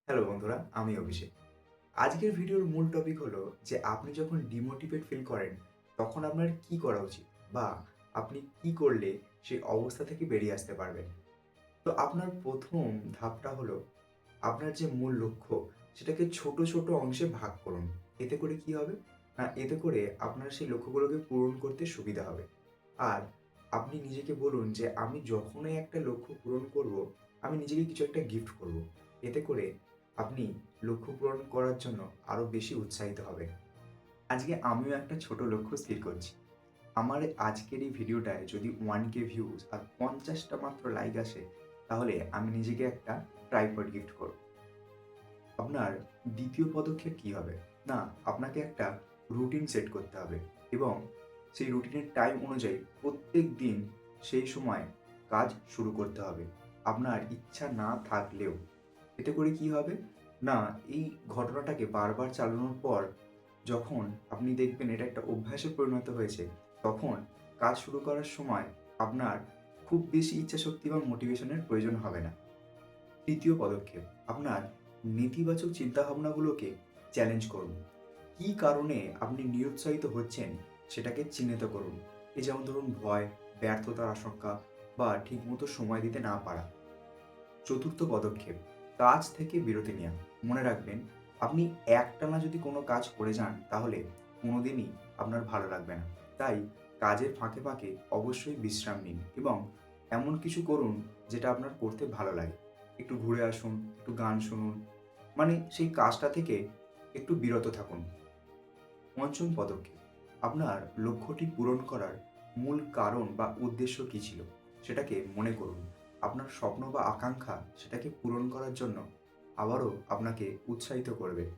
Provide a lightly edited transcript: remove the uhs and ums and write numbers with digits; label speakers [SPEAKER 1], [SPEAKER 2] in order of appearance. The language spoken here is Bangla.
[SPEAKER 1] হ্যালো বন্ধুরা, আমি অভিষেক। আজকের ভিডিওর মূল টপিক হলো যে আপনি যখন ডিমোটিভেট ফিল করেন, তখন আপনার কি করা উচিত? বা আপনি কি করলে সেই অবস্থা থেকে বেরিয়ে আসতে পারবেন? তো আপনার ১ম ধাপটা হলো আপনার যে মূল লক্ষ্য, সেটাকে ছোট, ছোট অংশে ভাগ করুন। এতে করে কি হবে? না, এতে করে আপনার সেই লক্ষ্যগুলোকে পূরণ করতে সুবিধা হবে। আর আপনি নিজেকে বলুন যে, "আমি যখনই একটা লক্ষ্য পূরণ করব, আমি নিজেকে কিছু একটা গিফট করব।" এতে করে আপনি লক্ষ্য পূরণ করার জন্য আরো বেশি উৎসাহিত হবেন। আজকে আমিও একটা ছোট লক্ষ্য স্থির করছি। আমার আজকের এই ভিডিওটায় যদি 1K ভিউজ আর ৫০ টা মাত্র লাইক আসে, তাহলে আমি নিজেকে একটা ট্রাইপড গিফট করব। আপনার ২য় পদক্ষেপ কি হবে? না, আপনাকে একটা রুটিন সেট করতে হবে এবং সেই রুটিনের টাইম অনুযায়ী প্রত্যেকদিন সেই সময় কাজ শুরু করতে হবে। আপনার ইচ্ছা না থাকলেও। এতে করে কি হবে? না, এই ঘটনাটাকে বারবার চালানোর পর যখন আপনি দেখবেন এটা একটা অভ্যাসে পরিণত হয়েছে, তখন কাজ শুরু করার সময় আপনার খুব বেশি ইচ্ছাশক্তি বা মোটিভেশনের প্রয়োজন হবে না। ৩য় পদক্ষেপ, আপনার নেতিবাচক চিন্তাভাবনাগুলোকে চ্যালেঞ্জ করুন। কী কারণে আপনি নিরুৎসাহিত হচ্ছেন সেটাকে চিহ্নিত করুন। এই যেমন ধরুন ভয়, ব্যর্থতার আশঙ্কা বা ঠিকমতো সময় দিতে না পারা। ৪র্থ পদক্ষেপ, কাজ থেকে বিরতি নেয়া। মনে রাখবেন, আপনি একটানা যদি কোনো কাজ করে যান তাহলে কোনোদিনই আপনার ভালো লাগবে না। তাই কাজের ফাঁকে, ফাঁকে অবশ্যই বিশ্রাম নিন এবং এমন কিছু করুন যেটা আপনার করতে ভালো লাগে। একটু ঘুরে আসুন, একটু গান শুনুন। মানে সেই কাজটা থেকে একটু বিরত থাকুন। ৫ম পদক্ষেপ, আপনার লক্ষ্যটি পূরণ করার মূল কারণ বা উদ্দেশ্য কী ছিল? সেটাকে মনে করুন। আপনার স্বপ্ন বা আকাঙ্ক্ষা সেটাকে পূরণ করার জন্য আবারও আপনাকে উৎসাহিত করবে।